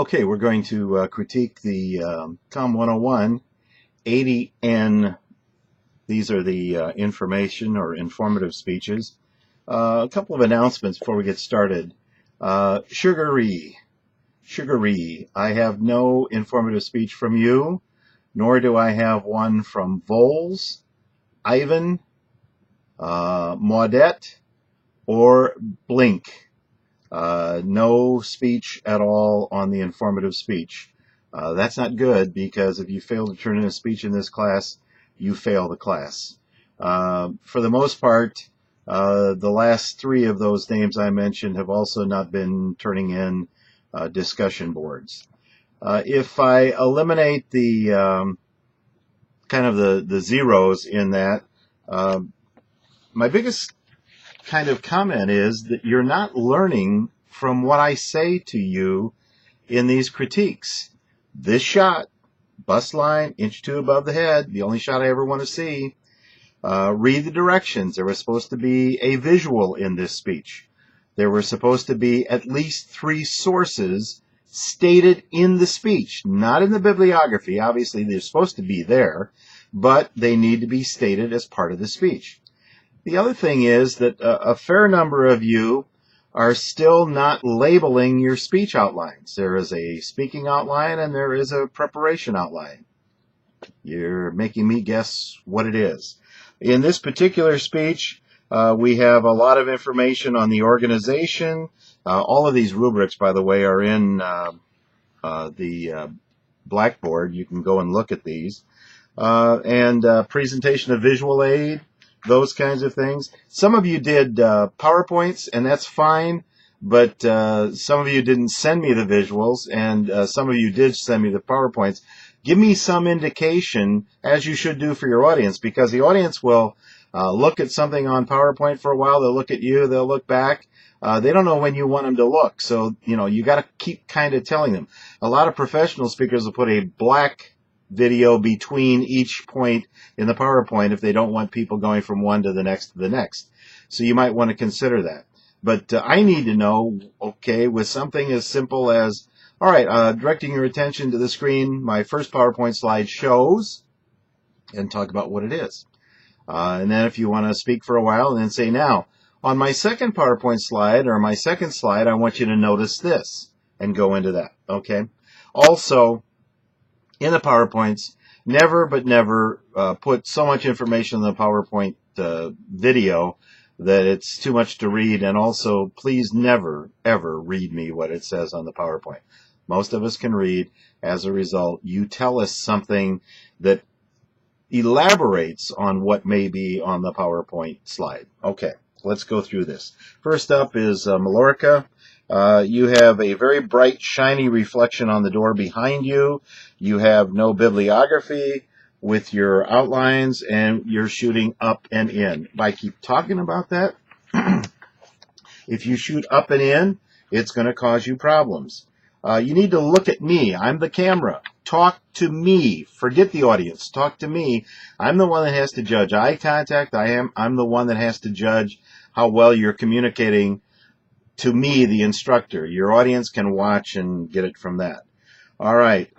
Okay, we're going to critique the COMM 101 80N. These are the information or informative speeches. A couple of announcements before we get started. Sugary, I have no informative speech from you, nor do I have one from Voles, Ivan, Maudette, or Blink. No speech at all on the informative speech. That's not good, because if you fail to turn in a speech in this class, you fail the class. For the most part, the last three of those names I mentioned have also not been turning in discussion boards. If I eliminate the kind of the zeros in that, my biggest kind of comment is that you're not learning from what I say to you in these critiques. This shot, bust line, inch two above the head, the only shot I ever want to see. Read the directions. There was supposed to be a visual in this speech. There were supposed to be at least 3 sources stated in the speech, not in the bibliography. Obviously, they're supposed to be there, but they need to be stated as part of the speech. The other thing is that a fair number of you are still not labeling your speech outlines. There is a speaking outline and there is a preparation outline. You're making me guess what it is. In this particular speech, we have a lot of information on the organization. All of these rubrics, by the way, are in the Blackboard. You can go and look at these. And presentation of visual aid, those kinds of things. Some of you did PowerPoints, and that's fine, but some of you didn't send me the visuals, and some of you did send me the PowerPoints. Give me some indication, as you should do for your audience, because the audience will look at something on PowerPoint for a while. They'll look at you. They'll look back. They don't know when you want them to look, so you got to keep kind of telling them. A lot of professional speakers will put a black video between each point in the PowerPoint if they don't want people going from one to the next to the next. So you might want to consider that. But I need to know, okay, with something as simple as, all right, directing your attention to the screen, my first PowerPoint slide shows, and talk about what it is. And then if you want to speak for a while, and then say, now, on my second PowerPoint slide, or my second slide, I want you to notice this, and go into that, okay? Also, in the PowerPoints, never but never put so much information in the PowerPoint video that it's too much to read, and also please never ever read me what it says on the PowerPoint. Most of us can read. As a result, you tell us something that elaborates on what may be on the PowerPoint slide. Okay, let's go through this. First up is Mallorca. You have a very bright, shiny reflection on the door behind you. You have no bibliography with your outlines, and you're shooting up and in. If I keep talking about that, if you shoot up and in, it's going to cause you problems. You need to look at me. I'm the camera. Talk to me. Forget the audience. Talk to me. I'm the one that has to judge eye contact. I'm the one that has to judge how well you're communicating to me, the instructor. Your audience can watch and get it from that. All right.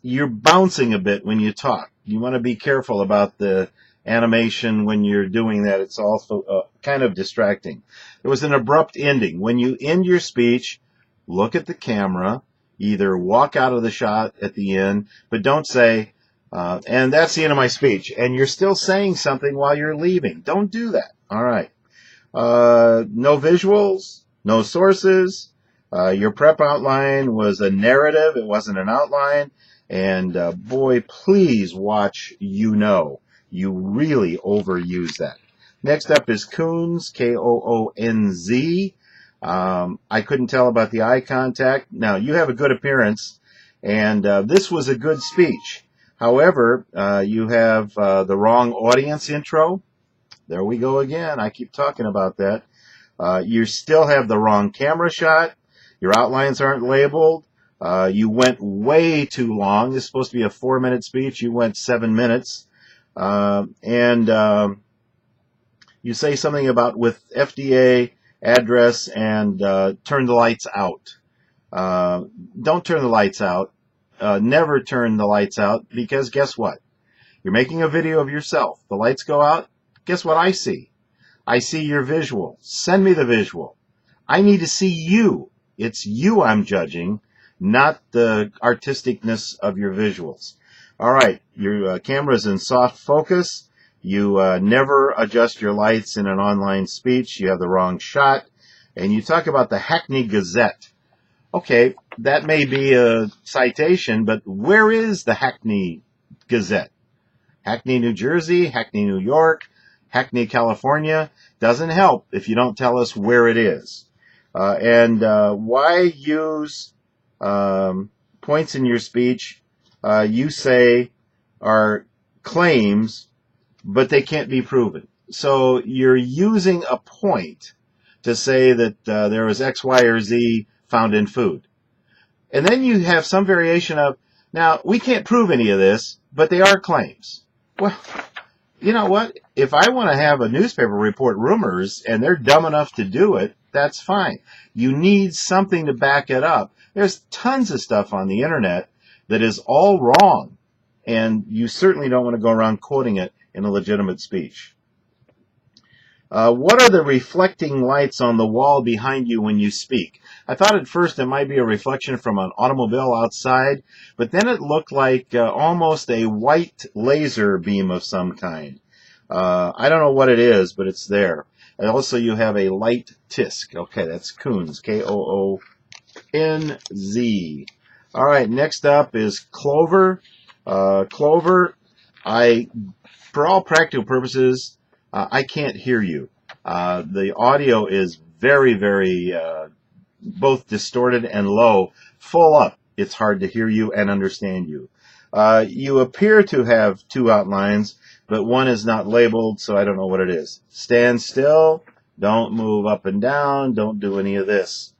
You're bouncing a bit when you talk. You want to be careful about the animation when you're doing that. It's also kind of distracting. There was an abrupt ending. When you end your speech, look at the camera. Either walk out of the shot at the end, but don't say, and that's the end of my speech. And you're still saying something while you're leaving. Don't do that. All right. No visuals, no sources. Your prep outline was a narrative. It wasn't an outline. And boy, please watch You really overuse that. Next up is Koonz, K-O-O-N-Z. I couldn't tell about the eye contact. Now, you have a good appearance, and this was a good speech. However, you have the wrong audience intro. There we go again. I keep talking about that. You still have the wrong camera shot. Your outlines aren't labeled. You went way too long. This is supposed to be a 4-minute speech. You went 7 minutes. And you say something about with FDA address and turn the lights out. Don't turn the lights out. Never turn the lights out, because guess what? You're making a video of yourself. The lights go out. Guess what I see? I see your visual. Send me the visual. I need to see you. It's you I'm judging, not the artisticness of your visuals. All right, your camera's in soft focus. You never adjust your lights in an online speech. You have the wrong shot. And you talk about the Hackney Gazette. Okay, that may be a citation, but where is the Hackney Gazette? Hackney, New Jersey, Hackney, New York, Hackney, California. Doesn't help if you don't tell us where it is. Why use points in your speech you say are claims, but they can't be proven? So you're using a point to say that there was X, Y, or Z found in food. And then you have some variation of, now, we can't prove any of this, but they are claims. Well, you know what? If I want to have a newspaper report rumors and they're dumb enough to do it, that's fine. You need something to back it up. There's tons of stuff on the internet that is all wrong, and you certainly don't want to go around quoting it in a legitimate speech. What are the reflecting lights on the wall behind you when you speak? I thought at first it might be a reflection from an automobile outside, but then it looked like almost a white laser beam of some kind. I don't know what it is, but it's there. And also you have a light tisk. Okay, that's Koonz, K-O-O-N-Z. All right, next up is Clover. Clover, for all practical purposes, I can't hear you. The audio is very, very both distorted and low. Full up, it's hard to hear you and understand you. You appear to have two outlines, but one is not labeled, so I don't know what it is. Stand still. Don't move up and down. Don't do any of this.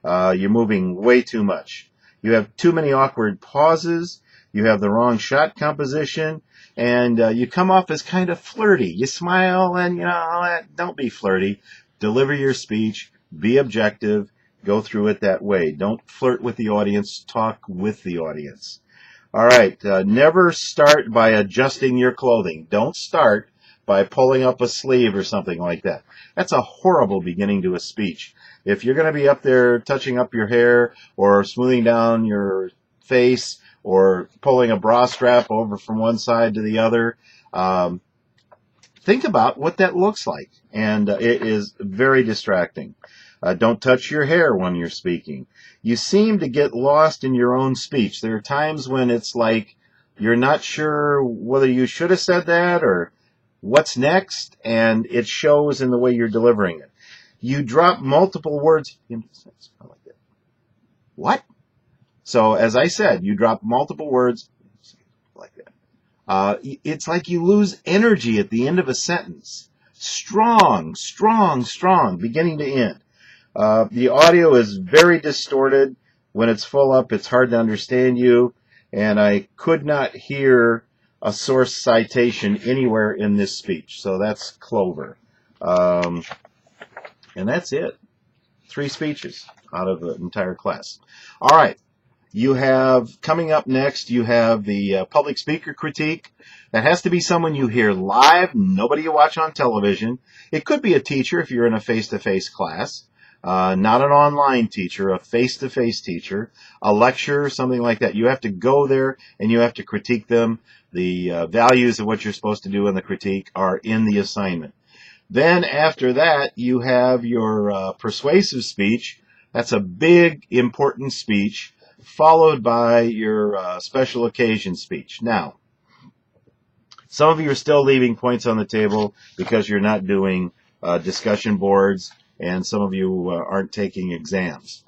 You're moving way too much. You have too many awkward pauses. You have the wrong shot composition. And you come off as kind of flirty. You smile and, don't be flirty. Deliver your speech. Be objective. Go through it that way. Don't flirt with the audience. Talk with the audience. All right. Never start by adjusting your clothing. Don't start by pulling up a sleeve or something like that. That's a horrible beginning to a speech. If you're going to be up there touching up your hair or smoothing down your face, or pulling a bra strap over from one side to the other. Think about what that looks like, and it is very distracting. Don't touch your hair when you're speaking. You seem to get lost in your own speech. There are times when it's like you're not sure whether you should have said that or what's next, and it shows in the way you're delivering it. You drop multiple words. What? So, as I said, you drop multiple words like that. It's like you lose energy at the end of a sentence. Strong, strong, strong, beginning to end. The audio is very distorted. When it's full up, it's hard to understand you. And I could not hear a source citation anywhere in this speech. So that's Clover. And that's it. 3 speeches out of the entire class. All right. You have, coming up next, you have the public speaker critique. That has to be someone you hear live, nobody you watch on television. It could be a teacher if you're in a face-to-face class, not an online teacher, a face-to-face teacher, a lecture, something like that. You have to go there and you have to critique them. The values of what you're supposed to do in the critique are in the assignment. Then after that, you have your persuasive speech. That's a big, important speech, followed by your special occasion speech. Now, some of you are still leaving points on the table because you're not doing discussion boards, and some of you aren't taking exams.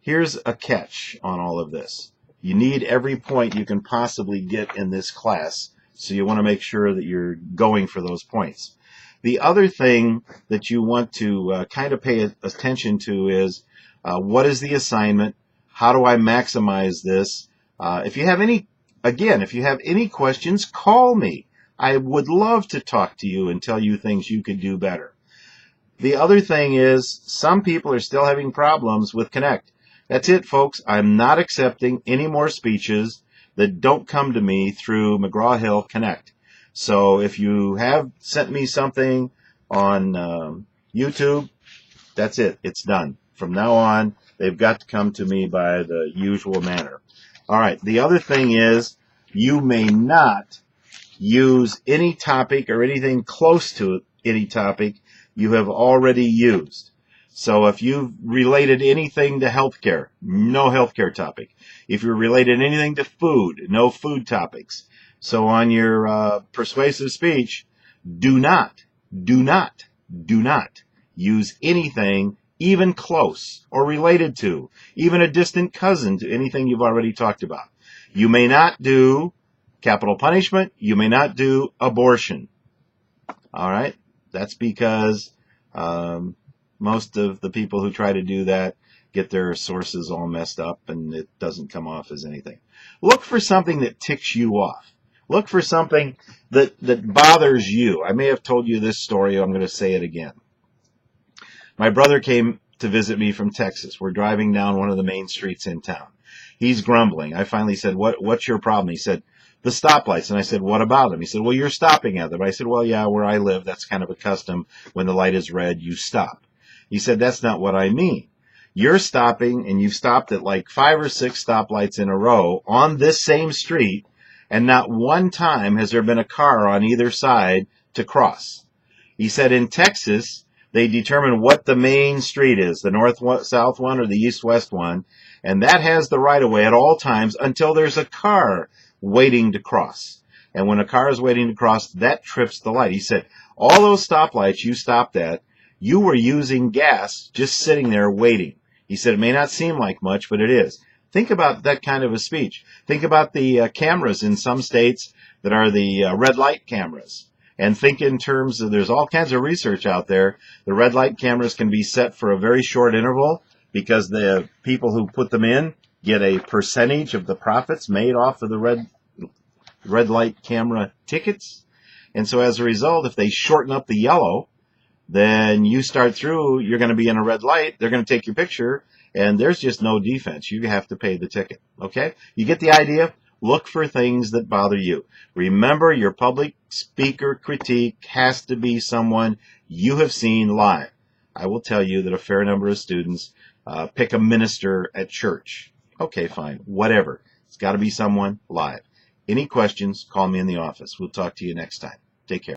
Here's a catch on all of this. You need every point you can possibly get in this class, so you want to make sure that you're going for those points. The other thing that you want to kind of pay attention to is what is the assignment? How do I maximize this? If you have any questions, call me. I would love to talk to you and tell you things you could do better. The other thing is some people are still having problems with Connect. That's it, folks. I'm not accepting any more speeches that don't come to me through McGraw-Hill Connect. So if you have sent me something on YouTube, that's it. It's done. From now on, they've got to come to me by the usual manner. All right. The other thing is you may not use any topic or anything close to any topic you have already used. So if you've related anything to healthcare, no healthcare topic. If you're related anything to food, no food topics. So on your persuasive speech, do not use anything even close or related to, even a distant cousin to anything you've already talked about. You may not do capital punishment. You may not do abortion. All right? That's because most of the people who try to do that get their sources all messed up and it doesn't come off as anything. Look for something that ticks you off. Look for something that bothers you. I may have told you this story. I'm going to say it again. My brother came to visit me from Texas. We're driving down one of the main streets in town. He's grumbling. I finally said, what's your problem? He said, the stoplights. And I said, what about them? He said, well, you're stopping at them. I said, well, yeah, where I live, that's kind of a custom. When the light is red, you stop. He said, that's not what I mean. You're stopping, and you've stopped at like 5 or 6 stoplights in a row on this same street, and not one time has there been a car on either side to cross. He said in Texas, they determine what the main street is, the north-south one or the east-west one, and that has the right-of-way at all times until there's a car waiting to cross. And when a car is waiting to cross, that trips the light. He said, all those stoplights you stopped at, you were using gas just sitting there waiting. He said, it may not seem like much, but it is. Think about that kind of a speech. Think about the cameras in some states that are the red light cameras. And think in terms of, there's all kinds of research out there. The red light cameras can be set for a very short interval because the people who put them in get a percentage of the profits made off of the red light camera tickets. And so as a result, if they shorten up the yellow, then you start through, you're going to be in a red light, they're going to take your picture, and there's just no defense. You have to pay the ticket. Okay? You get the idea? Look for things that bother you. Remember, your public speaker critique has to be someone you have seen live. I will tell you that a fair number of students pick a minister at church. Okay, fine. Whatever. It's got to be someone live. Any questions, call me in the office. We'll talk to you next time. Take care.